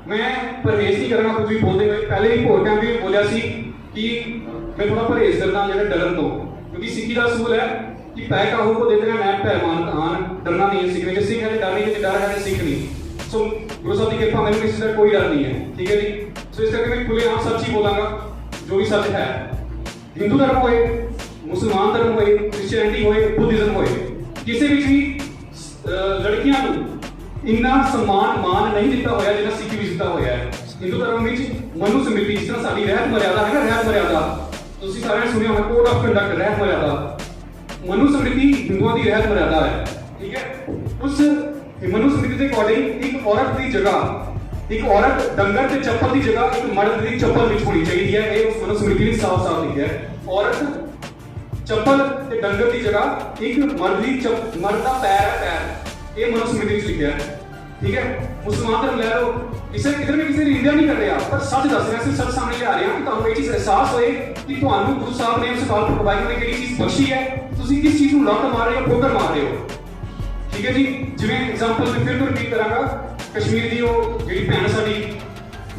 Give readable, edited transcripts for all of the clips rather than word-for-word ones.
मैं परहेज नहीं करना कुछ भी बोलते हुए, पहले ही भोर टाइम भी बोलिया सी कि मैं थोड़ा परहेज करना जो डरन तो, क्योंकि सिक्खी का असूल है कि पै काहू को देते मैं पै मान कहान, डरना नहीं है सीखने, सिख है डर नहीं, डर है सीख नहीं। सो गुरु साहब की कृपा मैंने किसी से कोई डर नहीं है, ठीक है जी। सो इस करके मैं खुलेआम सच ही बोलांगा जो भी सच है। हिंदू धर्म होए, मुसलमान धर्म होए, क्रिश्चियनिटी होए, बुद्धिज्म होए, किसी भी लड़कियां इन्ना सम्मान मान नहीं दिता होया जिन्ना सिख भी दिता होया है। हिंदू धर्म में मनु स्मृति जिस तरह साडी रहत मर्यादा है ना, रहत मर्यादा तुसी सारे सुनिया होगा, कोड ऑफ कंडक्ट रहत मर्यादा, मनु स्मृति हिंदुओं की रहत मर्यादा है, ठीक है। उस मनु स्मृति के अकॉर्डिंग एक औरत की जगह, एक औरत डंगर के चप्पल की जगह एक मर्द की चप्पल विच होनी चाहिए है। ये उस मनु स्मृति में साफ साफ लिखा है। औरत चप्पल ते डंगर की जगह एक मर्द की मर्द का पैर है, पैर, ये मनु स्मृति में लिखा है, ठीक है। मुसलमान धर्म ले लो, इसे किधर भी किसी निंदा नहीं कर रहे आप, पर सच दस रहे हैं, सच सामने ले आ रहे हैं कि तुहानू ये चीज एहसास होए कि तुहानू गुरु साहब ने उस काल पुरख ने किहड़ी चीज बख्शी है, तुसी किस चीज ਨੂੰ ਲੱਤ ਮਾਰ ਰਹੇ ਹੋ, ਠੋਕਰ ਮਾਰ ਰਹੇ ਹੋ, ठीक है जी। जिवें एग्जांपल मैं फिर रिपीट करांगा, कश्मीर दी ਉਹ ਜਿਹੜੀ ਭੈਣ ਸਾਡੀ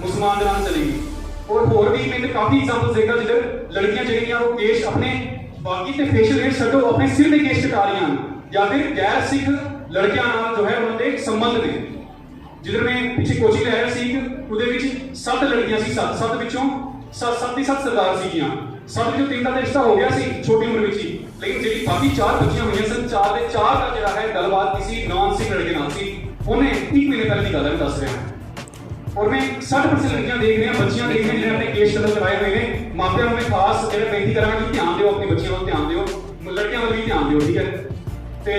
मुसलमान ਦੇ ਨਾਲ चली गई, और होर भी मैं काफी एग्जांपल्स देखा जिधर लड़कियां ਜਿਹੜੀਆਂ ਉਹ केश अपने बाकी ते फेशियल हेयर छड्डो अपने सिर ते केश कटा रही हैं, या फिर गैर सिख लड़कियां नाल जो है उन्होंने संबंध ने। जिधर मैं पिछे कोचिंग ले रहा सी, ਉਹਦੇ ਵਿੱਚ 7 ਲੜਕੀਆਂ ਸੀ, 7 ਵਿੱਚੋਂ 7 ਦੀ 7 ਸਰਦਾਰ ਸੀਗੀਆਂ, 7 ਵਿੱਚੋਂ 3 ਦਾ ਰਿਸ਼ਤਾ ਹੋ ਗਿਆ ਸੀ ਛੋਟੀ ਉਮਰ ਵਿੱਚ ਹੀ, लेकिन ਜਿਹੜੀ ਬਾਕੀ 4 ਬੱਚੀਆਂ ਹੋਈਆਂ ਸਨ, 4 ਦੇ 4 ਦਾ ਜਿਹੜਾ ਹੈ ਗੱਲਬਾਤ ਕਿਸੇ ਨਾਨ ਸਿੱਖ ਲੜਕੇ ਨਾਲ ਸੀ। ਉਹਨੇ 1 ਮਹੀਨੇ ਪਹਿਲੇ ਦੀ ਗੱਲ ਹੈ ਦੱਸ ਰਿਹਾ, और मैं 60% लड़कियां देख रहे हैं, बच्चियां देख रहे हैं जिन्होंने अपने केस कलर कराए हुए हैं। मापियां ਨੂੰ मैं खास ਜਿਹੜੇ ਬੇਨਤੀ ਕਰਾਂਗਾ ਕਿ ਧਿਆਨ ਦਿਓ, ਆਪਣੇ ਬੱਚਿਆਂ ਵੱਲ ਧਿਆਨ ਦਿਓ, ਲੜਕਿਆਂ ਵੱਲ ਵੀ ਧਿਆਨ ਦਿਓ, ਠੀਕ ਹੈ। ਤੇ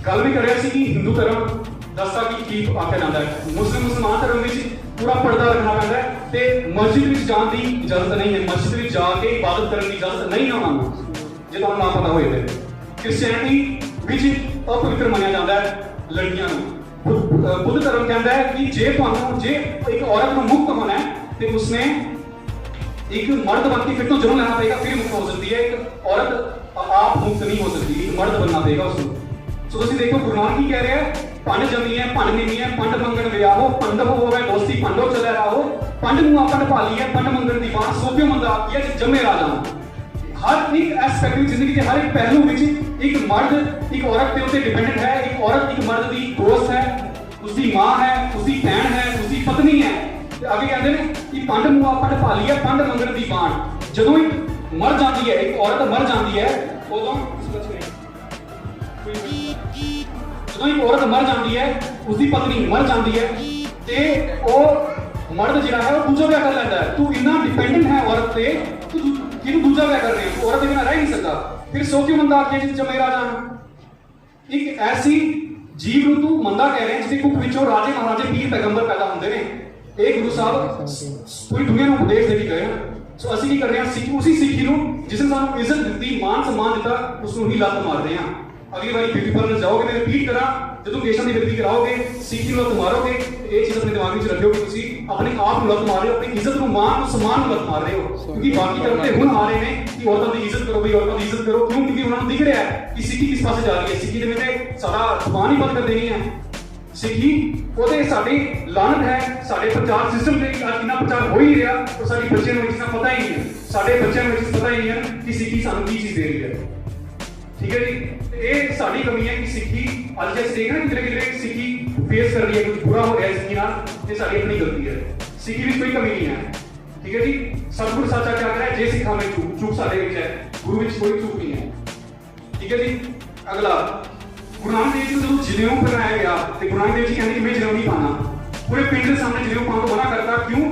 ਗੱਲ ਵੀ ਕਰ ਰਿਹਾ ਸੀ ਕਿ ਹਿੰਦੂ ਧਰਮ ਦੱਸਦਾ ਕਿ ਕੀ ਆਖਿਆ ਜਾਂਦਾ ਹੈ, ਮੁਸਲਮਾਨ ਧਰਮ ਵਿੱਚ ਪੂਰਾ ਪਰਦਾ ਰੱਖਣਾ ਪੈਂਦਾ ਹੈ ਤੇ ਮਸਜਿਦ ਵਿੱਚ ਜਾਣ ਦੀ ਇਜਾਜ਼ਤ ਨਹੀਂ ਹੈ, ਮਸਜਿਦ ਵਿੱਚ ਜਾ ਕੇ ਇਬਾਦਤ ਕਰਨ ਦੀ ਇਜਾਜ਼ਤ ਨਹੀਂ ਹੈ ਉਹਨਾਂ ਨੂੰ, ਜੇ ਤੁਹਾਨੂੰ ਨਾ ਪਤਾ ਹੋਏ ਤੇ। ਕ੍ਰਿਸਚੀਅਨਿਟੀ ਵਿੱਚ ਅਪਵਿੱਤਰ ਮੰਨਿਆ ਜਾਂਦਾ ਹੈ ਲੜਕੀਆਂ ਨੂੰ। बुद्ध धर्म कहता है कि जे एक औरत को मुक्त होना है तो उसने एक मर्द बन के फिर तो जन्म लेना पड़ेगा, फिर मुक्त हो सकती है। एक औरत आप मुक्त नहीं हो सकती, एक मर्द बनना पड़ेगा उसको। सो तुम देखो गुरु नानक की कह रहे हैं, पंड जमी है पंड नीमी है, पंड मंगन विआहो, पंडव होवे दोस्ती पंडो चले रहो, पंड मुआ पंड पाली है, पंड मंगन दी बात सोपियो मंदा आकी है जमे राजा। हर एक एस्पेक्ट में जिंदगी के हर एक पहलू में एक मर्द एक औरत के ऊपर डिपेंडेंट है, एक औरत एक मर्द की दोस्त है, उसकी मां है, उसकी बहन है, उसकी पत्नी है। आगे कहते हैं कि पंड मुआ पंड पाली है, पंड मंगन दी बाण। जदों एक मर जाती है, एक औरत मर जाती है, उदों जदों एक औरत मर जाती है, उसकी पत्नी मर जाती है, ते वो मर्द जिहड़ा है वो दूजा विआह कर लैंदा है। तू इन्ना डिपेंडेंट है औरत ते, तू किहनूं दूजा विआह कर रहे हो, औरत के बिना रह नहीं सकता, फिर सो क्यों मंदा आखिए जमे राजा। एक ऐसी जीव ਨੂੰ ਤੂੰ ਮੰਦਾ ਕਹਿ ਰਿਹਾ ਜਿਹਦੇ ਕੁੱਖ ਵਿੱਚੋਂ ਰਾਜੇ ਮਹਾਰਾਜੇ ਪੀਰ ਪੈਗੰਬਰ ਪੈਦਾ ਹੁੰਦੇ ਨੇ। ਇਹ ਗੁਰੂ ਸਾਹਿਬ ਪੂਰੀ ਦੁਨੀਆ ਨੂੰ ਉਪਦੇਸ਼ ਦੇ ਕੇ ਗਏ ਹਨ। ਸੋ ਅਸੀਂ ਕੀ ਕਰ ਰਹੇ ਹਾਂ, ਸਿੱਖ ਉਸੇ ਸਿੱਖੀ ਨੂੰ ਜਿਸ ਨੇ ਸਾਨੂੰ ਇੱਜ਼ਤ ਦਿੱਤੀ, ਮਾਨ ਸਨਮਾਨ ਦਿੱਤਾ, ਉਸ ਨੂੰ ਹੀ ਲੱਤ ਮਾਰ ਰਹੇ ਹਾਂ। ਅਗਲੀ ਵਾਰੀ ਬਿਊਟੀ ਪਾਰਲਰ ਜਾਓਗੇ, ਮੈਂ ਰਿਪੀਟ ਕਰਾਂ, ਜਦੋਂ ਕੇਸ਼ਾਂ ਦੀ ਬੇਨਤੀ ਕਰਾਓਗੇ, ਸਿੱਖੀ ਨੂੰ ਲੱਤ ਮਾਰੋਗੇ, ਇਹ ਚੀਜ਼ ਆਪਣੇ ਦਿਮਾਗ ਵਿੱਚ ਰੱਖਿਓ ਕਿ ਤੁਸੀਂ ਆਪਣੇ ਆਪ ਨੂੰ ਲੱਤ ਮਾਰ ਰਹੇ ਹੋ, ਆਪਣੀ ਇੱਜ਼ਤ ਨੂੰ, ਮਾਨ ਨੂੰ, ਸਨਮਾਨ ਨੂੰ ਲੱਤ ਮਾਰ ਰਹੇ ਹੋ। ਕਿਉਂਕਿ ਬਾਕੀ ਧਰਮ ਤੇ ਹੁਣ ਆ ਰਹੇ ਨੇ ਕਿ ਔਰਤਾਂ ਦੀ ਇੱਜ਼ਤ ਕਰੋ, ਬਈ ਔਰਤਾਂ ਦੀ ਇੱਜ਼ਤ ਕਰੋ। ਕਿਉਂ? ਕਿਉਂਕਿ ਉਹਨਾਂ ਨੂੰ ਦਿਖ ਰਿਹਾ ਹੈ ਕਿ ਸਿੱਖੀ ਕਿਸ ਪਾਸੇ ਜਾ ਰਹੀ ਹੈ। ਸਿੱਖੀ ਦੇ ਵਿੱਚ ਸਾਡਾ ਜ਼ੁਬਾਨ ਹੀ ਬੰਦ ਕਰ ਦੇਣੀ ਹੈ। ਸਿੱਖੀ ਉਹਦੇ ਸਾਡੀ ਲਾਨਤ ਹੈ, ਸਾਡੇ ਪ੍ਰਚਾਰ ਸਿਸਟਮ ਤੇ ਅੱਜ ਕਿੰਨਾ ਪ੍ਰਚਾਰ ਹੋ ਹੀ ਰਿਹਾ, ਪਰ ਸਾਡੀ ਬੱਚਿਆਂ ਨੂੰ ਇਹ ਚੀਜ਼ਾਂ ਪਤਾ ਹੀ ਨਹੀਂ ਹੈ। ਸਾਡੇ ਬੱਚਿਆਂ ਨੂੰ ਇਹ ਚੀਜ਼ ਪਤਾ ਹੀ ਨਹੀਂ ਹੈ ਕਿ ਸਿੱਖੀ ਸਾਨੂੰ ਕੀ ਚੀਜ਼ ਦੇ ਰਹੀ ਹੈ, ठीक है जी। ਇਹ ਸਾਡੀ ਕਮੀ ਹੈ ਕਿ ਸਿੱਖੀ ਅੱਜ ਜੇ ਅਸੀਂ ਦੇਖਣਾ ਕਿਤੇ ਕਿਤੇ ਸਿੱਖੀ ਫੇਸ ਕਰ ਰਹੀ ਹੈ, ਕੁਝ ਬੁਰਾ ਹੋ ਰਿਹਾ ਸਿੱਖੀ ਨਾਲ, ਇਹ ਸਾਡੀ ਆਪਣੀ ਗਲਤੀ ਹੈ। ਸਿੱਖੀ ਵਿੱਚ ਕੋਈ ਕਮੀ ਨਹੀਂ ਹੈ, ਠੀਕ ਹੈ ਜੀ। ਸਤਿਗੁਰ ਸਾਚਾ ਕਿਹਾ ਹੈ, ਜੇ ਸਿੱਖਾਂ ਵਿੱਚ ਚੂਕ ਸਾਡੇ ਵਿੱਚ ਹੈ, ਗੁਰੂ ਵਿੱਚ ਕੋਈ ਚੂਕ ਨਹੀਂ ਹੈ, ਠੀਕ ਹੈ ਜੀ। ਅਗਲਾ ਗੁਰੂ ਨਾਨਕ ਦੇਵ ਜੀ ਨੂੰ ਜਦੋਂ ਜਨੇਊ ਪਹਿਨਾਇਆ ਗਿਆ ਤੇ ਗੁਰੂ ਨਾਨਕ ਦੇਵ ਜੀ ਕਹਿੰਦੇ ਕਿ ਮੈਂ ਜਨੇਊ ਨਹੀਂ ਪਾਣਾ, ਪੂਰੇ ਪਿੰਡ ਦੇ ਸਾਹਮਣੇ ਜਨੇਊ ਪਾਉਣ ਤੋਂ ਮਨਾ ਕਰਤਾ। ਕਿਉਂ?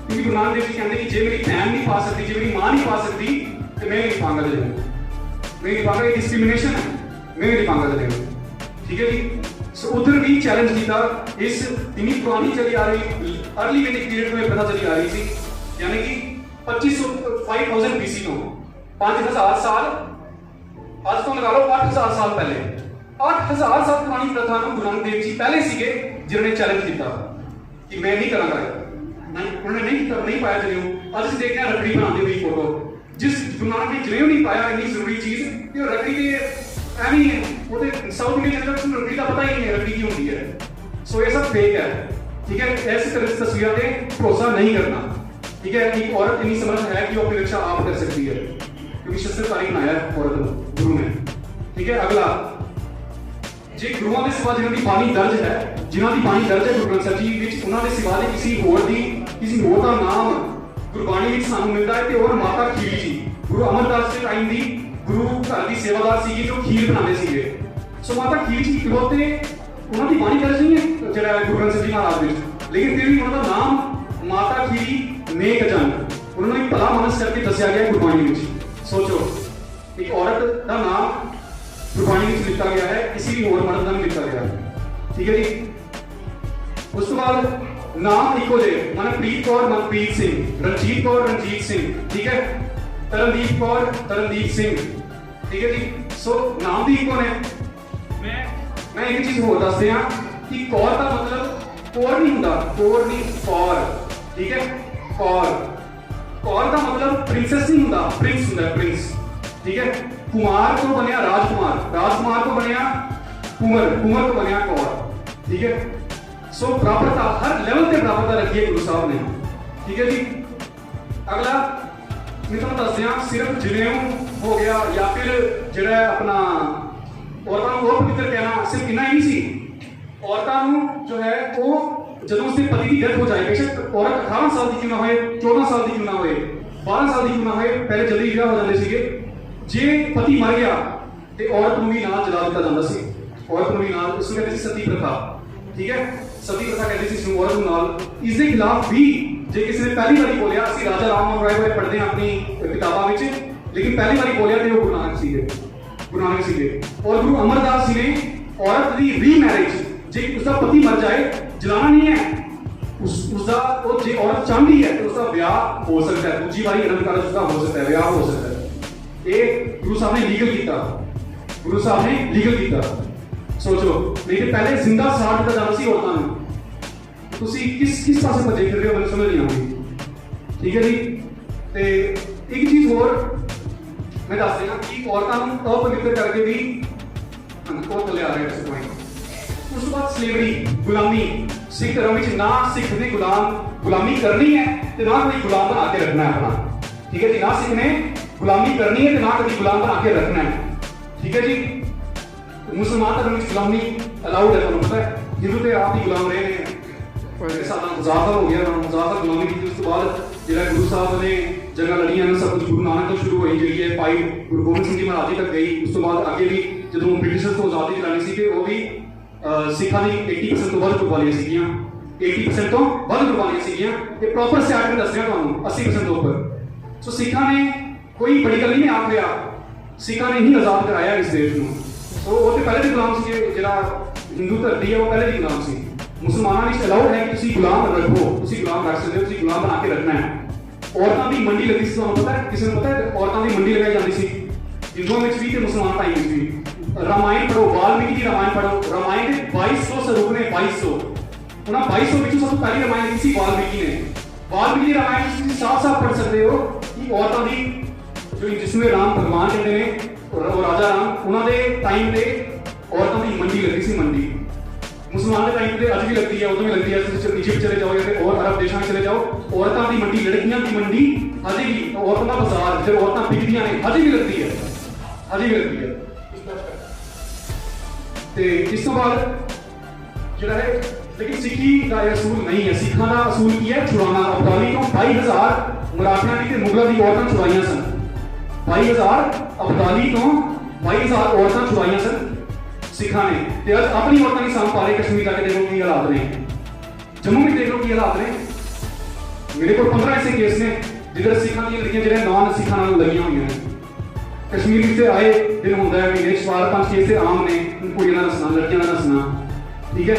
ਕਿਉਂਕਿ ਗੁਰੂ ਨਾਨਕ ਦੇਵ ਜੀ ਕਹਿੰਦੇ ਕਿ ਜੇ ਮੇਰੀ ਭੈਣ ਨਹੀਂ ਪਾ ਸਕਦੀ, ਜੇ ਮੇਰੀ ਮਾਂ ਨਹੀਂ ਪਾ ਸਕਦੀ ਤੇ मैं नहीं पाऊंगा जनेऊ, मैं नहीं पाऊंगा, ये डिस्क्रिमिनेशन है, मैं नहीं पाऊंगा जनेऊ, ठीक है जी। सो उधर भी चैलेंज किया। इस इतनी पुरानी चली आ रही अर्ली वैदिक पीरियड में पता चली आ रही थी, यानी कि 5000 BC ਤੋਂ 5000 साल ਅੱਜ ਤੋਂ ਲਗਾ ਲਓ 8000 ਸਾਲ ਪਹਿਲੇ, 8000 ਸਾਲ ਪੁਰਾਣੀ ਪ੍ਰਥਾ ਨੂੰ ਗੁਰੂ ਨਾਨਕ ਦੇਵ ਜੀ ਪਹਿਲੇ ਸੀਗੇ ਜਿਨ੍ਹਾਂ ਨੇ ਚੈलेंज ਕੀਤਾ ਕਿ मैं नहीं करूंगा। उन्होंने नहीं पाया जनेऊ। आज ਅਸੀਂ देखते हैं रखड़ी बनाते हुए फोटो, जिस गुरु नानक ने जनेऊ नहीं पाया, इतनी जरूरी चीज, ये रखड़ी के ਐਵੇਂ ਹੀ ਹੈ। ਉਹਦੇ ਸਾਊਥ ਇੰਡੀਅਨ ਜਨਰਲ ਨੂੰ ਰਖੜੀ ਦਾ ਪਤਾ ਹੀ ਨਹੀਂ ਹੈ ਰਖੜੀ ਕੀ ਹੁੰਦੀ ਹੈ। ਸੋ ਇਹ ਸਭ ਫੇਕ ਹੈ। ठीक है, ऐसी तरह तस्वीरों पे भरोसा नहीं करना। ठीक है, एक औरत इतनी समर्थ है कि वो अपनी रक्षा आप कर सकती है, क्योंकि शस्त्रकारी बनाया है औरत गुरु ने। ठीक है, अगला जे गुरुओं के सिवा जिन्हों की बाणी दर्ज है, जिन्हों की बाणी दर्ज है गुरु ग्रंथ साहिब जी विच, उन्होंने सिवा दे किसी होर दा नाम गुरबाणी विच सानू मिलता है, ते और माता खीरी जी गुरु अमरदास के टाइम दी गुरु घर की सेवादार सी जो खीर बनाते सीगे। सो माता खीर जी इकलौते उन्हों की बाणी दर्ज नहीं है जो गुरु ग्रंथ साहिब जी महाराज विच, लेकिन फिर भी उन्होंने नाम माता खीरी नेक जन उन्होंने एक भला मानस करके दसिया गया गुरबाणी विच। सोचो, एक औरत का नाम गुरबाणी में लिखा गया है, किसी भी और मर्द का नहीं लिखा गया। ठीक है जी, उस बाद नाम इको जे मनप्रीत कौर मनप्रीत सिंह, रणजीत कौर रणजीत सिंह, ठीक है, तरनदीप कौर तरनदीप सिंह। ठीक है जी, सो नाम भी इको ने। मैं एक चीज होर दस दिया कि कौर का मतलब कौर नहीं होता, कौर नहीं कौर। ठीक है, कौर कौर का मतलब प्रिंसेस नहीं होता, प्रिंस होता है, प्रिंस। ठीक है, कुमार को बनया राजकुमार, राजकुमार को बनया कुंवर, कुंवर को बनया कौर। ठीक है, सो बराबरता हर लेवल पे बराबरता रखी है गुरु साहब ने। ठीक है जी, अगला मैं तुम दस दिया सिर्फ जनेऊ हो गया या फिर जो अपना औरतों को पवित्र कहना सिर्फ इतना ही नहीं सी। औरतों जो है वो जदों उसके पति की डेथ हो जाए, बेशक औरत 18 साल की क्यों ना हो, 14 साल की क्यों ना हो, 12 साल की क्यों ना हो, पहले जल्दी विवाह हो जाते थे। जे पति मर गया तो औरत को भी नाल जला दिता जाता सी, औरत को भी नाल, उसको कहते सी सती प्रथा। ठीक है, सती प्रथा कहते सी औरत को नाल। इसके खिलाफ भी जे किसी ने पहली बारी बोलिया, असि राजा राम मोहन राय बारे पढ़ते हैं अपनी किताबां विच, लेकिन पहली बारी बोलिया तो गुरु नानक सीगे, गुरु नानक सीगे। और गुरु अमरदास जी ने औरत की रीमैरिज, जे उसका पति मर जाए जलाना नहीं है, उसका वो जे औरत चाहती है तो उसका ब्याह हो सकता है, दूसरी बारी निरंकार उसका हो सकता है, ब्याह हो सकता है। ये गुरु साहब ने लीगल किया, गुरु साहब ने लीगल किया। सोचो, नहीं तो पहले जिंदा साड़ दिता जाना सी औरतां नूं। तुसी किस पासे भजे फिर रहे हो, मैंने समझ नहीं आती। ठीक है जी, ते एक चीज और मैं दस देना कि औरतां नूं अपवित्र करके भी और थले आ रहे हैं पॉइंट। उस बाद स्लेवरी गुलामी, सिख धर्म में ना सिख ने गुलामी करनी है तो ना कोई गुलाम बना के रखना है अपना। ठीक है जी, ना सिख ने गुलामी करनी है तो ना कभी गुलाम बना के रखना है। ठीक है जी, मुसलमान धर्म में गुलामी अलाउड है, तुम्हें पता है, हिंदू तो आप ही गुलाम रहे हैं, मुजाफर हो गया, मुजाफर गुलामी की। उस बाद जो गुरु साहब ने जंगा लड़ियां सब कुछ गुरु नानक तो शुरू हुई जी है, पाई गुरु गोबिंद सिंह जी महाराज जी तक गई। उस बाद आगे भी जो ब्रिटिशर्स को आजादी दिलानी सी वो भी सिखा की 80% तो वध कुर्बानियां सीगियां, 80% तो वध कुर्बानियां सीगियां। ये प्रॉपर से आके दस रहा तुहानू 80% तो ऊपर। सो सिखा ने कोई बड़ी गल नहीं आख लिया, सिखा ने ही आजाद कराया इस देश में। तो वो तो पहले भी गुलाम सी, जो हिंदू धरती है वो पहले भी गुलाम सी। मुसलमानों में अलाउड है कि तुम गुलाम रखो, तुम गुलाम रख सकते हो, तुम गुलाम बना के रखना है। औरतों की मंडी लगती सी, तुहानू पता है, किसी को पता है औरतों की मंडी लगाई जाती सी हिंदुओं में भी ते मुसलमान टाइम में भी। रामायण पढ़ो, वाल्मीकि की रामायण पढ़ो, रामायण के 2200 स्वरूप ने, 2200 उन्हें 2200 में सब पहली रामायण लिखी सी वाल्मीकि ने। वाल्मीकि की रामायण साफ साफ पढ़ सकते हो कि औरतों की जो जिसमें राम भगवान कहते हैं और राजा राम उन्होंने टाइम पे औरतों की मंडी लगती सी। मंडी मुसलमान के टाइम पे अज भी लगती है, उदों भी लगती है। इजिप्ट चले जाओ या और अरब देशों में चले जाओ, औरतों की मंडी, लड़कियों की मंडी अजे भी, औरतों का बाजार जो औरतें बिकदियां ने अजे भी लगती है, अजे भी लगती है। इस तो बाद जो है, लेकिन सिक्खी का असूल नहीं है। सिखा का असूल की है छुड़ाना। अब्दाली तो 22,000 मराठियां की मुगलों की औरतें छुड़ाइया सन। 22,000 अब्दाली तो 22,000 औरतें छुड़ाइया सन सिखा ने। ते अज अपनी औरतें नहीं साम पा रहे। कश्मीर जाके देखो की हालात ने, जम्मू में देख लो की हालात ने। मेरे को 15 ऐसे केस ने जिधर सिखा दी लड़कियां जो नॉन सिखा लगिया हुई हैं। कश्मीर से आए दिन होंगे महीने 4-5 केस से आम ने, कुड़ियों का दसना, लड़कियों का दसना। ठीक है,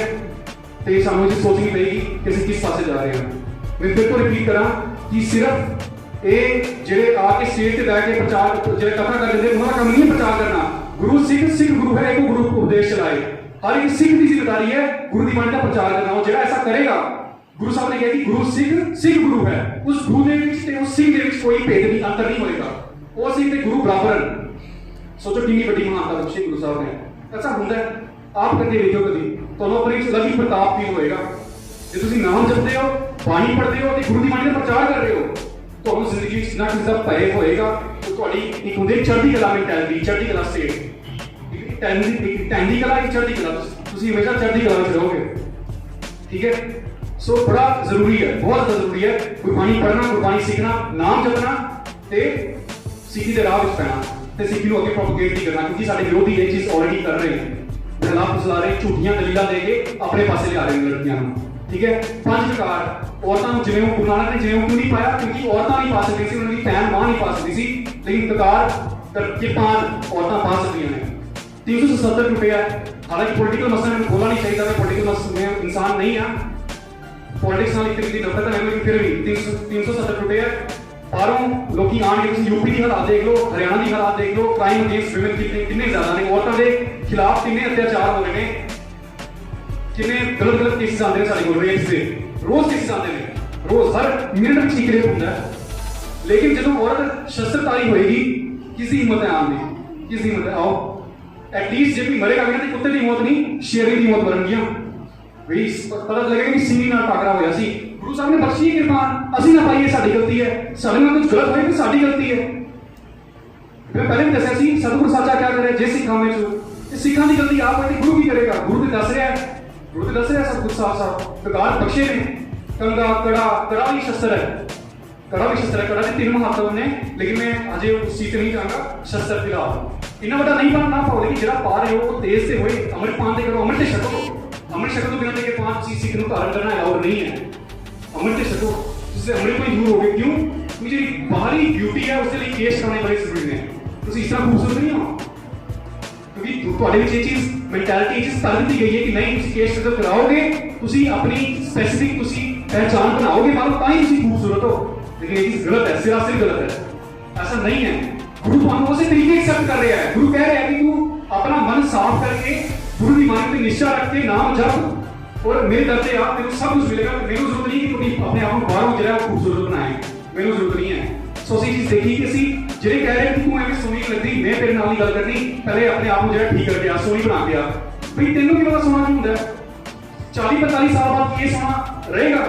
तो सानू ये सोचनी पड़ेगी कि असं किस पासे जा रहे हैं। मैं फिर तो रिपीट करा कि सिर्फ ये जेडे आके स्टेज से बैठ के प्रचार जो कथा कर देते उन्होंने काम नहीं प्रचार करना। गुरु सिख गुरु है, एक गुरु उपदेश चलाए। हर एक सिख की जिम्मेदारी है गुरु की बाणी का प्रचार करना। और जो ऐसा करेगा, गुरु साहब ने कहा कि गुरु सिख गुरु है, उस गुरु के उस सिख के कोई भेद नहीं, अंतर नहीं होगा। वो सिख के गुरु बराबर। सोचो कितनी बड़ी महानता बख्शी गुरु साहब ने। ऐसा होता है, आप करके देखो कभी तो अपने अलग ही प्रताप फील होएगा। ਜੇ ਤੁਸੀਂ ਨਾਮ ਜਪਦੇ ਹੋ, ਬਾਣੀ ਪੜ੍ਹਦੇ ਹੋ ਤੇ ਗੁਰੂ ਦੀ ਬਾਣੀ ਦਾ ਪ੍ਰਚਾਰ ਕਰ ਰਹੇ ਹੋ, ਤੁਹਾਨੂੰ ਜ਼ਿੰਦਗੀ ਵਿੱਚ ਨਾ ਕਿਸੇ ਦਾ ਭੈ ਹੋਏਗਾ। ਤੁਹਾਡੀ ਇੱਕ ਹੁੰਦੀ ਚੜ੍ਹਦੀ ਕਲਾ ਮੈਂਟੈਲਿਟੀ, ਚੜ੍ਹਦੀ ਕਲਾ ਸਟੇਟ, ਟੈਂਦੀ ਕਲਾ, ਇੱਕ ਚੜ੍ਹਦੀ ਕਲਾ, ਤੁਸੀਂ ਹਮੇਸ਼ਾ ਚੜ੍ਹਦੀ ਕਲਾ ਵਿੱਚ ਰਹੋਗੇ। ਠੀਕ ਹੈ, ਸੋ ਬੜਾ ਜ਼ਰੂਰੀ ਹੈ, ਬਹੁਤ ਜ਼ਰੂਰੀ ਹੈ ਗੁਰਬਾਣੀ ਪੜ੍ਹਨਾ, ਗੁਰਬਾਣੀ ਸਿੱਖਣਾ, ਨਾਮ ਜਪਣਾ ਤੇ ਸਿੱਖੀ ਦੇ ਰਾਹ ਵਿੱਚ ਪੈਣਾ ਤੇ ਸਿੱਖੀ ਨੂੰ ਅੱਗੇ ਪ੍ਰੋਪਗੇਟ ਨਹੀਂ ਕਰਨਾ, ਕਿਉਂਕਿ ਸਾਡੇ ਵਿਰੋਧੀ ਇਹ ਚੀਜ਼ ਆਲਰੇਡੀ ਕਰ ਰਹੇ ਨੇ, ਬਲਾ ਫੁਸਲਾ ਰਹੇ, ਝੂਠੀਆਂ ਦਲੀਲਾਂ ਦੇ ਕੇ ਆਪਣੇ ਪਾਸੇ ਲਿਆ ਰਹੇ ਨੇ ਲੜਕੀਆਂ ਨੂੰ। ਠੀਕ ਹੈ, 5 ਵਿਕਾਰ ਔਰਤਾਂ ਨੂੰ ਜਿਵੇਂ ਉਹ ਗੁਰੂ ਨਾਨਕ ਨੇ ਜਿਵੇਂ ਉਹ ਕਿਉਂ ਨਹੀਂ ਪਾਇਆ, ਕਿਉਂਕਿ ਔਰਤਾਂ ਨਹੀਂ ਪਾ ਸਕਦੀ ਸੀ, ਉਹਨਾਂ ਦੀ ਭੈਣ ਮਾਂ ਨਹੀਂ ਪਾ ਸਕਦੀ ਸੀ, ਲੇਕਿਨ ਵਿਕਾਰ ਕਰਕੇ 5 ਔਰਤਾਂ ਪਾ ਸਕਦੀਆਂ ਨੇ। 377 ਰੁਪਇਆ, ਹਾਲਾਂਕਿ ਪੋਲੀਟੀਕਲ ਮਸਲਾ ਮੈਨੂੰ ਬੋਲਣਾ ਨਹੀਂ ਚਾਹੀਦਾ, ਮੈਂ ਪੋਲੀਟੀਕਲ ਮਸਲੇ ਇਨਸਾਨ ਨਹੀਂ ਹਾਂ, ਪੋਲਿਟਿਕਸ ਨਾਲ ਇੱਕ ਤਰੀਕੇ ਦੀ ਨਫ਼ਰਤ ਹੈ ਮੈਨੂੰ, ਫਿਰ ਵੀ 370 ਰੁਪਇਆ ਬਾਹਰੋਂ ਲੋਕੀ ਆਣਗੇ। ਤੁਸੀਂ ਯੂਪੀ ਦੀ ਹਾਲਾਤ ਦੇਖ ਲਓ, ਹਰਿਆਣਾ ਦੀ ਹਾਲਾਤ ਦੇਖ ਲਓ, ਕ੍ਰਾਈਮ ਅਗੇਂਸਟ ਵਿਮਨ ਕਿੰਨੇ ਜ਼ਿਆਦਾ ਨੇ, ਔਰਤਾਂ ਦੇ ਖਿਲਾਫ ਕਿੰਨੇ ਅਤਿਆਚਾਰ ਹੋ ਰਹੇ ਨੇ, ਕਿੰਨੇ ਗਲਤ ਕੇਸਿਸ ਆਉਂਦੇ ਨੇ ਸਾਡੇ ਕੋਲ, ਰੇਪਸ ਦੇ ਰੋਜ਼ ਕੇਸਿਸ ਆਉਂਦੇ ਨੇ, ਰੋਜ਼ ਹਰ ਮਿੰਟ ਵਿੱਚ ਇੱਕ ਰੇਪ ਹੁੰਦਾ ਹੈ। ਲੇਕਿਨ ਜਦੋਂ ਔਰਤ ਸ਼ਸਤਰਧਾਰੀ ਹੋਏਗੀ, ਕਿਸੇ ਹਿੰਮਤ ਹੈ ਆਉਣ ਦੀ, ਕਿਸੇ ਹਿੰਮਤ ਹੈ ਆਓ, ਐਟਲੀਸਟ ਜੇ ਕੋਈ ਮਰੇਗਾ ਵੀ ਨਾ ਤੇ ਕੁੱਤੇ ਦੀ ਮੌਤ ਨਹੀਂ, ਸ਼ੇਰੇ ਦੀ ਮੌਤ ਮਰਨਗੀਆਂ। ਵੀ ਪਤਾ ਲੱਗੇਗਾ ਕਿ ਸਿੰਘੀ ਨਾਲ ਟਾਕਰਾ ਹੋਇਆ ਸੀ, ਗੁਰੂ ਸਾਹਿਬ ਨੇ ਬਖਸ਼ੀ ਕਿਰਪਾਨ, ਅਸੀਂ ਨਾ ਪਾਈਏ, ਸਾਡੀ ਗਲਤੀ ਹੈ, ਸਾਡੇ ਨਾਲ ਕੁਝ ਗਲਤ ਹੋਏ ਤਾਂ ਸਾਡੀ ਗਲਤੀ ਹੈ। ਮੈਂ ਪਹਿਲੇ ਵੀ ਦੱਸਿਆ ਸੀ ਸਤਿਗੁਰੂ ਸਾਚਾ ਕਿਆ ਕਰੇ ਜੇ ਸਿੱਖਾਂ ਵਿੱਚ, ਇਹ ਸਿੱਖਾਂ ਦੀ ਗਲਤੀ ਆਪ ਹੈ, ਗੁਰੂ ਕੀ ਕਰੇਗਾ, ਗੁਰੂ ਤੇ ਦੱਸ ਰਿਹਾ ਹੈ, ਗੁਰੂ ਤੇ ਦੱਸ ਰਿਹਾ ਸਤਿਗੁਰੂ ਸਾਹਿਬ ਵਿਕਾਰ ਬਖਸ਼ੇ ਨੇ। ਕੰਗਾ ਕੜਾ ਵੀ ਸ਼ਸਤਰ ਹੈ, ਕੜਾ ਵੀ ਸ਼ਸਤਰ ਹੈ, ਕੜਾ ਦੇ 3 ਮਹੱਤਵ ਨੇ, ਲੇਕਿਨ ਮੈਂ ਅਜੇ ਉਸ ਚੀਜ਼ ਤੇ ਨਹੀਂ ਜਾਵਾਂਗਾ। ਸ਼ਸਤਰ ਫਿਲਹਾਲ ਇੰਨਾ ਵੱਡਾ ਨਹੀਂ ਬਣਨਾ ਪਾਓ, ਕਿ ਜਿਹੜਾ ਪਾ ਰਹੇ ਹੋ ਉਹ ਤੇਜ਼ ਤੇ ਹੋਏ, ਅੰਮ੍ਰਿਤ ਪਾਨ ਤੇ ਕਰੋ, ਅੰਮ੍ਰਿਤ ਤੇ ਛਕੋ, ਅੰਮ੍ਰਿਤ ਛਕਣ ਤੋਂ ਬਿਨਾਂ ਤੇ 5 ਚੀਜ਼ ਸਿੱਖ ਨੂੰ ਧਾਰਨ ਕਰਨਾ ਅਲਾਉਡ ਨਹੀਂ ਹੈ। ਅੰਮ੍ਰਿਤ ਤੇ ਛਕੋ, ਤੁਸੀਂ ਅੰਮ੍ਰਿਤ ਤੋਂ ਹੀ ਦੂਰ ਹੋ ਗਏ, ਕਿਉਂ? ਕਿਉਂਕਿ ਜਿਹੜੀ ਬਾਹਰੀ ਬਿਊਟੀ ਹੈ ਉਸ ਦੇ ਲਈ ਕੇਸ ਕਰਾਉਣੇ ਬੜੇ ਜ਼ਰੂਰੀ ਨੇ। ਤੁਸੀਂ ਇਸ ਤਰ੍ਹਾਂ ਖੂਬਸੂਰਤ ਨਹੀਂ ਹੋ, ਕਿਉਂਕਿ ਤੁਹਾਡੇ ਵਿੱਚ ਇਹ ਚੀਜ਼ ਮੈਂਟੈਲਿਟੀ ਚੀਜ਼ ਤਰ ਦਿੱਤੀ ਗਈ ਹੈ ਕਿ ਨਹੀਂ, ਤੁਸੀਂ ਕੇਸ ਜਦੋਂ ਕਰਾਓਗੇ, ਤੁਸੀਂ ਆਪਣੀ ਸਪੈਸਿਫਿਕ ਤੁਸੀਂ ਪਹਿਚਾਣ ਬਣਾਓਗੇ, ਮਾਲੋ ਤਾਂ ਹੀ ਤੁਸੀਂ ਖੂਬਸੂਰਤ ਹੋ। ਲੇਕਿਨ ਇਹ ਚੀਜ਼ ਗਲਤ ਹੈ, ਸਿਰਾਸਰ ਗਲਤ ਹੈ, ऐसा नहीं है। गुरु ਤੁਹਾਨੂੰ ਉਸੇ ਤਰੀਕੇ एक्सेप्ट कर रहा है। गुरु कह रहा है कि तू अपना मन साफ करके गुरु की मान पे निष्ठा रख के नाम जप और मेरे दर से आप तेरे सब कुछ मिलेगा। मेरे जरूरत नहीं कि तू अपने आप को बाहरों जो है खूबसूरत बनाए, मेरे जरूरत नहीं है। सो ਅਸੀਂ ਚੀਜ਼ ਦੇਖੀ ਕਿ ਅਸੀਂ ਜਿਹੜੇ ਕਹਿ ਰਹੇ ਕਿ ਤੂੰ ਐਵੇਂ ਸੋਹਣੀ ਲੱਗਦੀ, ਮੈਂ ਤੇਰੇ ਨਾਲ ਹੀ ਗੱਲ ਕਰਨੀ, ਪਹਿਲੇ ਆਪਣੇ ਆਪ ਨੂੰ ਜਿਹੜਾ ਠੀਕ ਕਰਕੇ ਆ, ਸੋਹਣੀ ਬਣਾ ਕੇ ਆ। ਵੀ ਤੈਨੂੰ ਕੀ ਪਤਾ ਸੋਹਣਾ ਕੀ ਹੁੰਦਾ? 40-45 ਸਾਲ ਬਾਅਦ ਇਹ ਸੋਹਣਾ ਰਹੇਗਾ,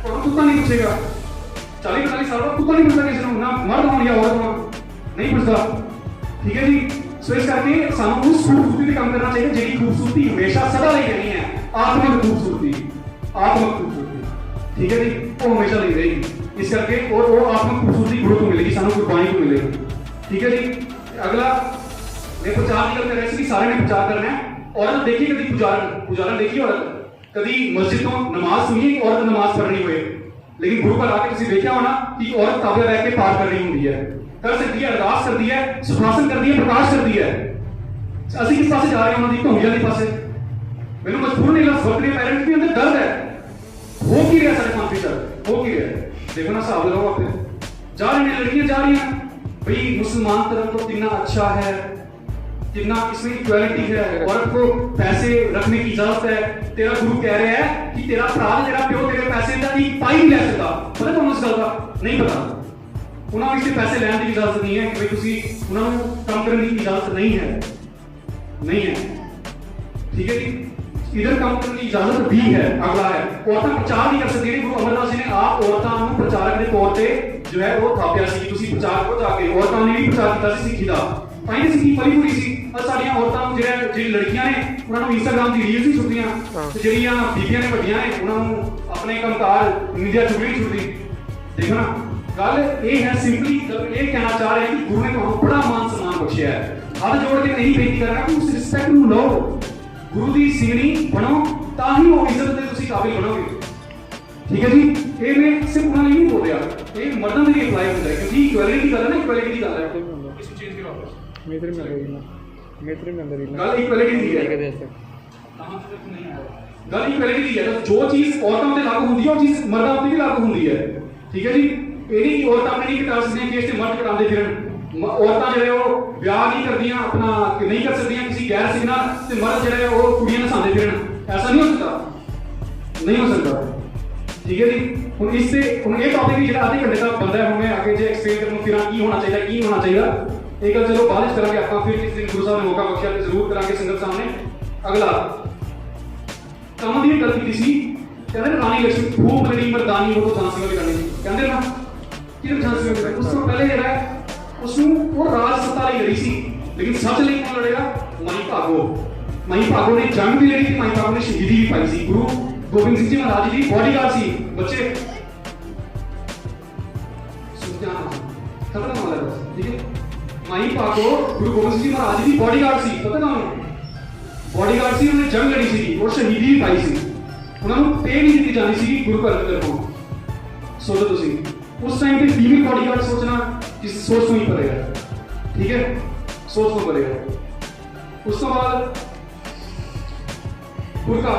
ਤੁਹਾਨੂੰ ਕੁੱਤਾ ਨਹੀਂ ਪੁੱਛੇਗਾ। 40-45 ਸਾਲ ਬਾਅਦ ਕੁੱਤਾ ਨਹੀਂ ਪੁੱਛਦਾ ਕਿਸੇ ਨੂੰ, ਨਾ ਮਰਦ ਹੋਣ ਜਾਂ ਔਰਤ ਹੋਣ, ਨਹੀਂ ਪੁੱਛਦਾ। ਠੀਕ ਹੈ ਜੀ। ਸੋ ਇਸ ਕਰਕੇ ਸਾਨੂੰ ਉਸ ਖੂਬਸੂਰਤੀ ਤੇ ਕੰਮ ਕਰਨਾ ਚਾਹੀਦਾ ਜਿਹੜੀ ਖੂਬਸੂਰਤੀ ਹਮੇਸ਼ਾ ਸਦਾ ਲਈ ਰਹਿਣੀ ਹੈ। ਆਤਮਿਕ ਖੂਬਸੂਰਤੀ, ਆਤਮਿਕ ਖੂਬਸੂਰਤੀ, ਠੀਕ ਹੈ ਜੀ, ਉਹ ਹਮੇਸ਼ਾ ਲਈ ਰਹੇਗੀ। ਇਸ ਕਰਕੇ और वो आत्मिक खूबसूरती गुरु को मिलेगी, सानू गुरबाणी को मिलेगी। ठीक है जी। अगला मैं प्रचार की गल कर रहा सी कि सारे ने प्रचार करना है। औरत देखी कभी पुजारन देखी औरत कभी मस्जिद तो नमाज सुनी कि औरत नमाज पढ़ रही हुए, लेकिन गुरु घर आके तुसीं देखिया होना कि औरत ताबे बैठ के पाठ कर रही होंदी है, कर सकती है, अरदास करती है, सुखासन करती है, प्रकाश करती है। ਅਸੀਂ किस पासे जा रहे हैं? उन्होंने ढोंगिया के पासे। मैनू मजबूर नहीं लगा वक्त पेरेंट्स भी अंदर दर्द है, हो की रहा सारे मानसी सर, हो की रहा। देखो ना हिसाब लगाओ, आप जा रही हैं लड़कियां जा रही हैं भाई मुसलमान धर्म तो कितना अच्छा है, कितना इसमें इक्वालिटी है, औरत को पैसे रखने की इजाजत है। तेरा गुरु कह रहा है कि तेरा भरा तेरा प्यो तेरे पैसे का एक पाई नहीं ले सकता। पता तुहानू इस गल का नहीं पता? उन्होंने इससे पैसे लैन की इजाजत नहीं है कि भाई तुसी उन्होंने काम करने की इजाजत नहीं है, नहीं है। ठीक है जी। इधर काम करने की इजाजत भी है। अगला है औरतां प्रचार नहीं कर सकती। गुरु अमरदास जी ने आप औरतां ਨੂੰ ਪ੍ਰਚਾਰਕ ਦੇ ਤੌਰ ਤੇ ਜੋ ਹੈ ਉਹ ਥਾਪਿਆ ਸੀ, ਤੁਸੀਂ ਪ੍ਰਚਾਰ ਕਰੋ ਜਾ ਕੇ। ਔਰਤਾਂ ਨੇ ਵੀ ਪ੍ਰਚਾਰ ਕੀਤਾ ਸੀ ਸਿੱਖੀ ਦਾ, ਤਾਂ ਹੀ ਸਿੱਖੀ ਫਲੀ ਹੋਈ ਸੀ। ਪਰ ਸਾਡੀਆਂ ਔਰਤਾਂ ਨੂੰ ਜਿਹੜੀ ਲੜਕੀਆਂ ਨੇ ਉਹਨਾਂ ਨੂੰ ਇੰਸਟਾਗ੍ਰਾਮ ਦੀ ਰੀਲਸ ਹੀ ਛੁੱਟੀਆਂ, ਤੇ ਜਿਹੜੀਆਂ ਬੀਬੀਆਂ ਨੇ ਵੱਡੀਆਂ ਨੇ ਉਹਨਾਂ ਨੂੰ ਆਪਣੇ ਕੰਮਕਾਰ ਮੀਡੀਆ ਚੁਗਲੀ ਛੁੱਟਦੀ। ਦੇਖੋ ਨਾ ਗੱਲ ਇਹ ਹੈ, ਸਿੰਪਲੀ ਇਹ ਕਹਿਣਾ ਚਾਹ ਰਹੇ ਕਿ ਗੁਰੂ ਨੇ ਤੁਹਾਨੂੰ ਬੜਾ ਮਾਨ ਸਨਮਾਨ ਬਖਸ਼ਿਆ ਹੈ। ਹੱਥ ਜੋੜ ਕੇ ਨਹੀਂ ਬੇਨਤੀ ਕਰ ਰਿਹਾ ਕਿ ਉਸ ਰਿਸਪੈਕਟ ਨੂੰ ਲਓ, ਗੁਰੂ ਦੀ ਸਿੰਘਣੀ ਬਣੋ, ਤਾਂ ਹੀ ਉਹ ਇੱਜ਼ਤ ਦੇ ਤੁਸੀਂ ਕਾਬਿਲ ਬਣੋਗੇ। ठीक है जी। ये मैं सिर्फ उन्होंने नहीं बोल रहा, ये मर्दों के लिए अप्लाई होता है क्योंकि इक्वालिटी की गल है ना, इक्वालिटी की गल है। इसको चेंज करो वापस मेरे में अंदर ही गल इक्वालिटी की है, कहां से नहीं आया गल इक्वालिटी की है। जो चीज औरतों पे लागू होती है वो चीज मर्दों पे भी लागू होती है। ठीक है जी। ये नहीं कि औरत अपने नहीं कटा सकती केस से मर्द कटाते फिर, औरतां जो है वो ब्याह नहीं करदियां, अपना नहीं कर सकदियां किसी गैर सिख नाल, ते मर्द जो है वो कुड़ियां नसांदे फिरन। ऐसा नहीं हो सकता, नहीं हो सकता। ठीक है जी। ਹੁਣ ਇਸ ਤੇ ਹੁਣ ਇਹ ਟੌਪਿਕ ਵੀ ਜਿਹੜਾ ਆਧੇ ਘੰਟੇ ਦਾ ਬੰਦਾ ਹੁਣ ਮੈਂ ਅੱਗੇ ਜੇ ਐਕਸਪਲੇਨ ਕਰਨ ਨੂੰ ਫਿਰਾਂ ਕੀ ਹੋਣਾ ਚਾਹੀਦਾ, ਕੀ ਹੋਣਾ ਚਾਹੀਦਾ, ਇਹ ਗੱਲ ਚਲੋ ਬਾਅਦ ਵਿੱਚ ਕਰਾਂਗੇ ਆਪਾਂ। ਫਿਰ ਕਿਸੇ ਦਿਨ ਗੁਰੂ ਸਾਹਿਬ ਨੇ ਮੌਕਾ ਬਖਸ਼ਿਆ ਤੇ ਜ਼ਰੂਰ ਕਰਾਂਗੇ ਸੰਗਤ ਸਾਹਮਣੇ। ਅਗਲਾ ਕੰਮ ਦੀ ਗੱਲ ਕੀਤੀ ਸੀ कहते हैं रानी लक्ष्मी खूब लड़ी मर्दानी वो तो झांसी वाली रानी कहते ना कि झांसी वाली उस तो पहले जरा उसनु वो राज सत्ता ਲਈ लड़ी सी लेकिन सच ਲਈ कौन लड़ेगा माई भागो ने जंग भी लड़ी थी माई भागो ने शहीदी भी पाई सी गुरु गोबिंद सिंह जी महाराज जी बॉडीगार्ड सी बच्चे खत्म हो गया ठीक है माई भागो गुरु गोबिंद सिंह जी महाराज जी बॉडीगार्ड सी पता ना बॉडीगार्ड सी उन्होंने जंग लड़ी सी और शहीदी भी पाई सी उन्होंने पे नहीं दी जानी सी गुरु घर की तरफों सोचो तुसी उस टाइम पे फीमेल बॉडीगार्ड सोचना किसी सोच में ही पड़ेगा ठीक है सोच में पड़ेगा उसके बाद बुरका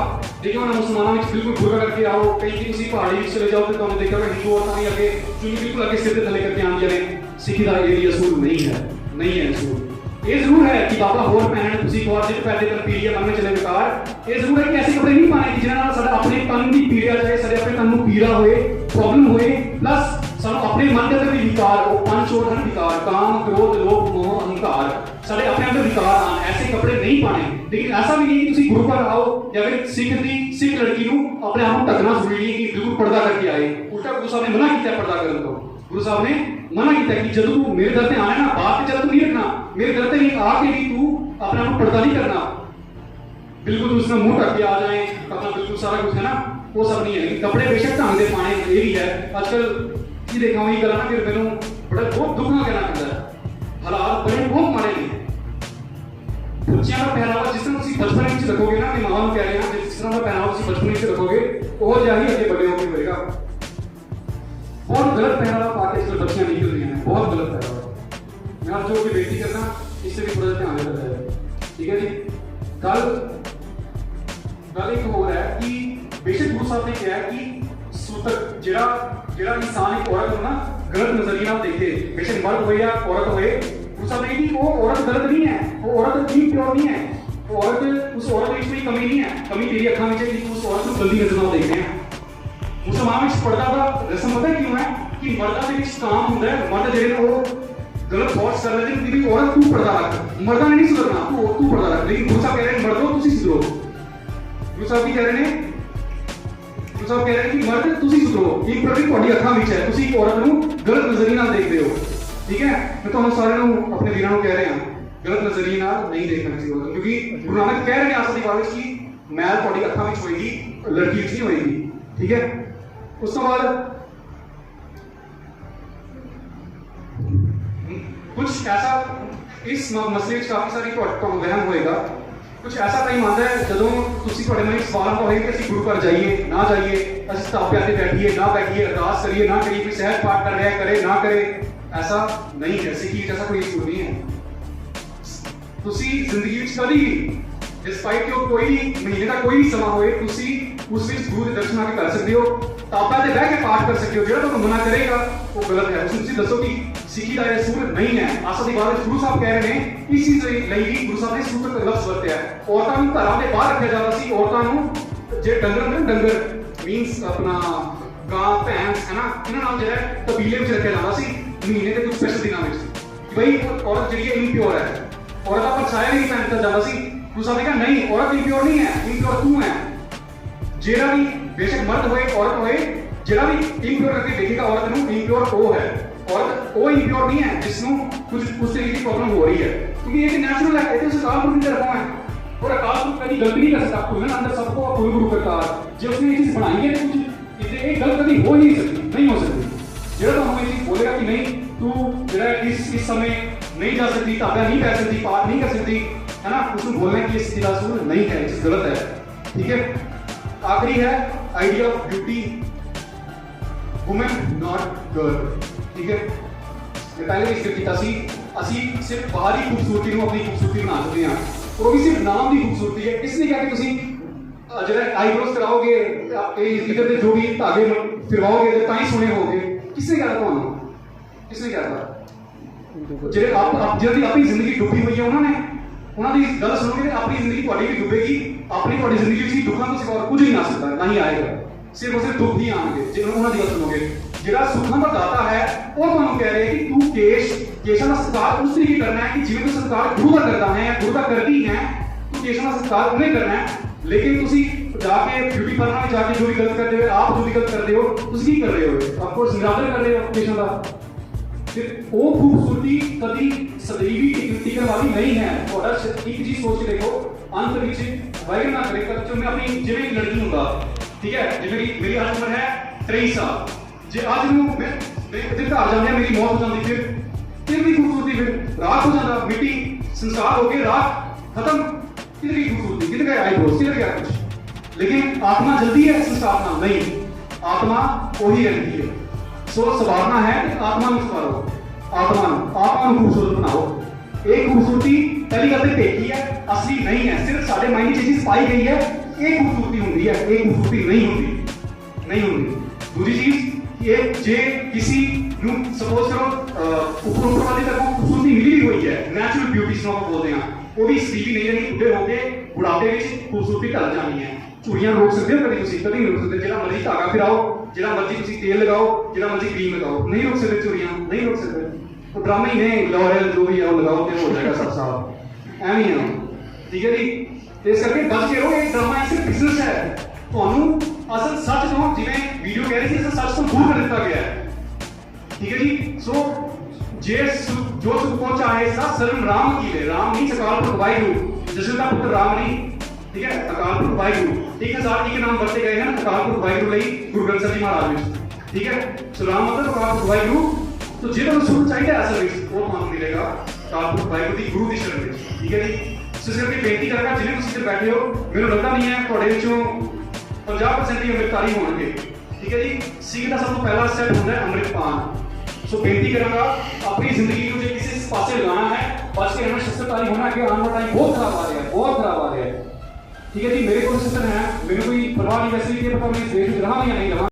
देखिए मैं मुसलमानों में बिल्कुल बुरका करके आओ कहीं भी किसी पहाड़ी में चले जाओ तो तुमने देखा होगा हिंदू औरतां ही आगे चुन्नी बिल्कुल आगे सिर पे थले करके आम जाने सिखी दा ये असूल नहीं है असूल ये जरूर है कि बाबा होर पहनने तुसी एक और जित पैदे कर पीड़िया मन में चले बेकार ये जरूर है कि ऐसे कपड़े नहीं पाने कि जिन्हां नाल साडा अपने तन दी पीड़िया जाए साडे अपने तन नूं पीड़ा होए प्रॉब्लम होए प्लस सानू अपने मन दे अंदर विकार वो पंच और धन विकार काम क्रोध लोभ मोह अहंकार साडे अपने अंदर विकार आन ऐसे कपड़े नहीं पाने लेकिन ऐसा भी नहीं कि तुसी गुरु घर आओ या फिर सिख लड़की नूं अपने आप नूं ढकना जरूरी है कि बिल्कुल पर्दा करके आए उल्टा गुरु साहब ने मना किया पर्दा करने को गुरु साहब ने मना किया कि जब तू मेरे दर पे आना ना बात चल तू नहीं रखना मेरे दर पे नहीं आके भी तू अपने आप पर्दा नहीं करना बिल्कुल तू उसका मुंह ढक के आ जाए अपना बिल्कुल सारा कुछ है ना वो सब नहीं है लेकिन कपड़े बेशक ढंग दे पाने ये भी है आजकल की देखा हुई गल ना फिर मैनू बड़ा बहुत दुख ना कहना पड़ता है हालात बड़े बहुत माड़े ने बच्चों का पहनावा जिस तरह तुम बचपन में रखोगे ना अपनी मां को कह रहे हैं जिस तरह का पहनावा तुम बचपन में रखोगे और जा ही आगे बड़े होकर मिलेगा बहुत गलत पहनावा पाके इसलिए बच्चियां निकल रही हैं बहुत गलत पहनावा मैं आप जो भी बेटी करना इससे भी थोड़ा ध्यान रखना है ठीक है जी कल एक हो रहा है कि बेशक गुरु साहब ने कहा कि सूतक जेड़ा इंसान एक औरत हो ना गलत नजरिए नाल देखे बेशक मर्द हो या औरत होए गुरु साहब ने कि वो औरत गलत नहीं है वो औरत भी प्योर नहीं है वो औरत उस औरत में कोई कमी नहीं है कमी तेरी अखां में है कि उस औरत को गलती नजर नाल देख रहे हैं मुसलमान में पर्दा का रस्म पता है क्यों है कि मर्दा के विच काम हुंदा है मर्द जेडे ने वो गलत थॉट्स कर रहे हैं कि औरत तू पर्दा रख मर्दा ने नहीं सुधरना तू पर्दा रख लेकिन गुरु साहब कह रहे हैं मर्दो तुसी सुधरो गुरु साहब की कह रहे हैं गुरु साहब कह रहे हैं कि मर्द तुसी सुधरो एक प्रति ਤੁਹਾਡੀ ਅੱਖਾਂ ਵਿੱਚ ਹੈ ਤੁਸੀਂ ਇੱਕ ਔਰਤ ਨੂੰ ਗਲਤ ਨਜ਼ਰੀਏ ਨਾਲ ਦੇਖਦੇ ਹੋ ਠੀਕ ਹੈ ਮੈਂ ਤੁਹਾਨੂੰ ਸਾਰਿਆਂ ਨੂੰ ਆਪਣੇ ਵੀਰਾਂ ਨੂੰ ਕਹਿ ਰਿਹਾ ਗਲਤ ਨਜ਼ਰੀਏ ਨਾਲ ਨਹੀਂ ਦੇਖਣਾ ਚਾਹੀਦਾ ਕਿਉਂਕਿ ਗੁਰੂ ਨਾਨਕ ਕਹਿ ਰਹੇ ਨੇ ਆਸਾ ਦੀ ਬਾਤ ਵਿੱਚ ਕਿ ਮੈਲ ਤੁਹਾਡੀ ਅੱਖਾਂ ਵਿੱਚ ਹੋਏਗੀ ਲੜਕੀ ਵਿੱਚ ਨਹੀਂ ਹੋਏਗੀ ਠੀਕ ਹੈ ਉਸ ਤੋਂ ਬਾਅਦ कुछ ऐसा इस मसले में काफी सारी वहम होएगा कुछ ऐसा टाइम आता है जदों तुसी ਤੁਹਾਡੇ ਮਨ ਵਿੱਚ ਸਵਾਲ ਆਉਂਦਾ ਹੋਏ ਕਿ ਅਸੀਂ ਗੁਰੂ ਘਰ ਜਾਈਏ ਨਾ ਜਾਈਏ ਅਸੀਂ ਤਾਪਿਆਂ ਤੇ ਬੈਠੀਏ ਨਾ ਬੈਠੀਏ ਅਰਦਾਸ ਕਰੀਏ ਨਾ ਕਰੀਏ ਕੋਈ ਸਹਿਜ ਪਾਠ ਕਰ ਰਿਹਾ करे ना करे ऐसा नहीं है सिੱਖੀ ਵਿੱਚ ऐसा कोई इशू नहीं है ਤੁਸੀਂ ਜ਼ਿੰਦਗੀ ਵਿੱਚ ਕਦੀ डिस्पाइट कि कोई महीने का कोई भी समा होए तुसी उस ਵਿੱਚ ਗੁਰੂ ਦੇ ਦਰਸ਼ਨ ਆ ਕੇ ਕਰ ਸਕਦੇ ਹੋ ਤਾਪਿਆਂ ਤੇ ਬਹਿ ਕੇ ਪਾਠ ਕਰ ਸਕਦੇ ਹੋ ਜਿਹੜਾ ਤੁਹਾਨੂੰ ਮਨਾ ਕਰੇਗਾ ਉਹ ਗਲਤ ਹੈ ਤੁਸੀਂ ਦੱਸੋ ਕਿ सिखी का यह सूरत नहीं है आसा दी बात गुरु साहब कह रहे हैं इस चीज ਲਈ ਵੀ गुरु साहब ने सूरत का लफ्ज वरतया औरतां ਨੂੰ ਘਰਾਂ ਦੇ ਬਾਹਰ ਰੱਖਿਆ ਜਾਂਦਾ ਸੀ ਔਰਤਾਂ ਨੂੰ ਜੇ ਡੰਗਰ ਨੇ ਡੰਗਰ ਮੀਨਸ ਆਪਣਾ ਗਾਂ ਭੈਂਸ ਹੈ ਨਾ ਇਹਨਾਂ ਨਾਲ ਜਿਹੜਾ ਕਬੀਲੇ ਵਿੱਚ ਰੱਖਿਆ ਜਾਂਦਾ ਸੀ ਮਹੀਨੇ ਦੇ ਕੁਝ ਸਪੈਸ਼ਲ ਦਿਨਾਂ ਵਿੱਚ ਬਈ ਔਰਤ ਜਿਹੜੀ ਹੈ ਇੰਪਿਓਰ ਹੈ ਔਰਤ ਆਪਾਂ ਸਾਇਆ ਨਹੀਂ ਪਹਿਨਤਾ ਜਾਂਦਾ ਸੀ ਗੁਰੂ ਸਾਹਿਬ ਨੇ ਕਿਹਾ ਨਹੀਂ ਔਰਤ ਇੰਪਿਓਰ ਨਹੀਂ ਹੈ ਇੰਪਿਓਰ ਤੂੰ ਹੈ ਜਿਹੜਾ ਵੀ ਬੇਸ਼ੱਕ ਮਰਦ ਹੋਏ ਔਰਤ ਹੋਏ ਜਿਹੜਾ ਵੀ ਇੰਪਿਓਰ ਕਰਕੇ ਦੇਖੇਗਾ ਔਰਤ ਨੂੰ ਇੰਪਿਓਰ ਉਹ ਹੈ औरत वो इंप्योर नहीं है जिसमें कुछ उस तरीके की प्रॉब्लम हो रही है क्योंकि ये नेचुरल है ये तो अकाल पुरख की तरफ है और अकाल पुरख कभी गलती नहीं कर सकता खुद अंदर सबको पूरे गुरु करता जो उसने ये चीज बनाई है तो कुछ इसे एक गलत कभी हो ही नहीं सकती नहीं हो सकती जो तो हमें चीज बोलेगा कि नहीं तू जरा इस समय नहीं जा सकती ताबिया नहीं कर सकती पाठ नहीं कर सकती है ना उसमें बोलने की स्थिति रासूल नहीं है चीज गलत है ठीक है आखिरी है idea of beauty women not girl ठीक है मैं पहले भी जिक्र किया सी ਅਸੀਂ सिर्फ बाहरी खूबसूरती ਨੂੰ ਆਪਣੀ खूबसूरती ਬਣਾ ਸਕਦੇ ਹਾਂ और भी सिर्फ नाम ਦੀ खूबसूरती है इसने क्या कि ਤੁਸੀਂ ਜਿਹੜਾ ਆਈਬ੍ਰੋਸ ਕਰਾਓਗੇ ਇਹ ਇਧਰ ਦੇ ਜੋ ਵੀ ਧਾਗੇ ਫਿਰਵਾਓਗੇ ਤਾਂ ਹੀ ਸੋਹਣੇ ਹੋਗੇ ਕਿਸਨੇ ਕਹਿਆ ਤੁਹਾਨੂੰ ਕਿਸਨੇ ਕਹਿਆ ਜਿਹੜੇ ਆਪ ਜਿਹਦੀ ਆਪਣੀ ਜ਼ਿੰਦਗੀ ਡੁੱਬੀ ਹੋਈ ਹੈ ਉਹਨਾਂ ਦੀ ਗੱਲ ਸੁਣੋਗੇ ਤੇ ਆਪਣੀ ਜ਼ਿੰਦਗੀ ਤੁਹਾਡੀ ਵੀ ਡੁੱਬੇਗੀ ਆਪਣੀ ਤੁਹਾਡੀ ਜ਼ਿੰਦਗੀ ਵਿੱਚ ਦੁੱਖਾਂ ਤੋਂ ਸਿਵਾ ਕੁਝ ਨਹੀਂ ਆ ਸਕਦਾ ਨਾ ਹੀ ਆਏਗਾ ਸਿਰਫ ਉਸੇ ਦੁੱਖ ਹੀ ਆਣਗੇ ਜੇ ਉਹਨਾਂ ਦੀ ਗੱਲ ਸੁਣੋਗੇ ਜਿਹੜਾ ਸੁੱਖਾਂ ਦਾ ਦਾਤਾ ਹੈ ਉਹ ਤੁਹਾਨੂੰ ਕਹਿ ਰਿਹਾ ਕਿ ਤੂੰ ਕੇਸ਼ਾਂ ਦਾ ਸਤਿਕਾਰ ਉਸ ਤਰੀਕੇ ਕਰਨਾ ਹੈ ਕਿ ਜਿਵੇਂ ਤੂੰ ਸਤਿਕਾਰ ਗੁਰੂ ਦਾ ਕਰਦਾ ਹੈ ਜਾਂ ਗੁਰੂ ਦਾ ਕਰਦੀ ਹੈ ਤੂੰ ਕੇਸ਼ਾਂ ਦਾ ਸਤਿਕਾਰ ਉਹਨੇ ਕਰਨਾ ਹੈ लेकिन तुसी जाके ब्यूटी पार्लर में जाके जो भी गलत करते हो आप जो भी गलत करते हो ਤੁਸੀਂ ਕੀ ਕਰ ਰਹੇ ਹੋ ऑफकोर्स निरादर कर रहे हो पेशेंट ਦਾ ਫਿਰ ਉਹ ਖੂਬਸੂਰਤੀ ਕਦੀ ਸदैव ਹੀ ਟਿਕਣ ਵਾਲੀ ਨਹੀਂ ਹੈ ਤੁਹਾਡਾ ਇੱਕ ਚੀਜ਼ ਸੋਚ ਕੇ ਦੇਖੋ ਅੰਤ ਵਿੱਚ ਵਾਇਰ ਨਾ ਕਰੇ ਕਰ ਚੋ ਮੈਂ ਆਪਣੀ ਜਿਵੇਂ ਲੜਕੀ ਹੁੰਦਾ ਠੀਕ ਹੈ ਜਿਵੇਂ ਕਿ ਮੇਰੀ ਅੱਜ ਉਮਰ ਹੈ 23 ਸਾਲ ਜੇ ਅੱਜ ਨੂੰ ਮੈਂ ਉਹਦੇ ਘਰ ਜਾਂਦੇ ਮੇਰੀ ਮੌਤ ਹੋ ਜਾਂਦੀ ਫਿਰ ਵੀ ਖੂਬਸੂਰਤੀ ਫਿਰ ਰਾਤ ਹੋ ਜਾਂਦਾ ਮਿੱਟੀ ਸੰਸਾਰ ਹੋ ਕੇ ਰਾਤ खत्म किधर की खूबसूरती किधर गया आईब्रोज किधर गया कुछ लेकिन आत्मा जल्दी है संसार नाम नहीं आत्मा वही रहती है सो सवारना है आत्मा में सवारो आत्मा खूबसूरत बनाओ एक खूबसूरती पहली गल तो देखी है असली नहीं है सिर्फ साढ़े माइंड चीज पाई गई है एक खूबसूरती होती है एक खूबसूरती नहीं होती दूसरी चीज ये जे किसी सपोज करो ऊपर वाली तक खूबसूरती मिली भी हुई है नेचुरल ब्यूटी जिसको बोलते हैं वो भी स्त्री नहीं रही बुढ़े होके बुढ़ापे में खूबसूरती ढल जानी है चूड़ियां रोक सकते हो कभी नहीं रोक सकते जितना मर्जी धागा फिराओ जितना मर्जी तेल लगाओ जितना मर्जी क्रीम लगाओ नहीं रोक सकते चूड़ियां नहीं रोक सकते तो ड्रामे ही ने लॉयल जो भी है वो लगाओ तो हो जाएगा सब साफ एवं ही है ठीक है जी इस करके बच के रहो ये ड्रामा एक सिर्फ बिजनेस है ਤੁਹਾਨੂੰ ਅਸਲ ਸੱਚ ਤੋਂ ਜਿਵੇਂ ਵੀਡੀਓ ਕਹਿ ਰਹੀ ਸੀ ਅਸਲ ਸੱਚ ਤੋਂ ਦੂਰ ਕਰ ਦਿੱਤਾ ਗਿਆ ਹੈ ਠੀਕ ਹੈ ਜੀ ਸੋ जे जो सुख पहुंचा है सा सर्व राम की है राम नहीं अकाल पुरख वाहिगुरु जशन का पुत्र राम नहीं ठीक है अकाल पुरख वाहिगुरु 1001 नाम बरते गए हैं अकाल पुरख वाहिगुरु ਲਈ गुरु ग्रंथ ਸਾਹਿਬ जी महाराज ਵਿੱਚ ठीक है सो राम मतलब अकाल पुरख वाहिगुरु तो जे ਤੁਹਾਨੂੰ ਸੁਖ ਚਾਹੀਦਾ ਅਸਲ ਵਿੱਚ ਉਹ ਤੁਹਾਨੂੰ ਮਿਲੇਗਾ ਅਕਾਲ ਪੁਰਖ ਵਾਹਿਗੁਰੂ ਦੀ ਗੁਰੂ ਦੀ ਸ਼ਰਨ ਵਿੱਚ ਠੀਕ ਹੈ ਜੀ ਸੋ ਇਸ ਕਰਕੇ ਬੇਨਤੀ ਕਰਾਂਗਾ ਜਿਵੇਂ ਤੁਸੀਂ ਇੱਥੇ ਬੈਠੇ ਹੋ ਮੈਨੂੰ ਲੱਗਦਾ ਨਹੀਂ ਹੈ ਤੁਹਾਡੇ ਵਿੱਚੋਂ 50% ਹੀ ਅੰਮ੍ਰਿਤਧਾਰੀ ਹੋਣਗੇ ਠੀਕ ਹੈ ਜੀ ਸਿੱਖ ਦਾ ਸਭ ਤੋਂ ਪਹਿਲਾ ਸਟੈਪ ਹੁੰਦਾ ਹੈ ਅੰਮ੍ਰਿਤਪਾਨ सो बेनती करूंगा अपनी जिंदगी को जो किसी पास लगाना है बच के रहना शस्त्रधारी होना कि आने वाला टाइम बहुत खराब आ रहा है बहुत खराब आ रहा है ठीक है जी मेरे को शस्त्र है मेरे कोई परवाह नहीं वैसे भी पता मैं इस देश में रहा या नहीं रहा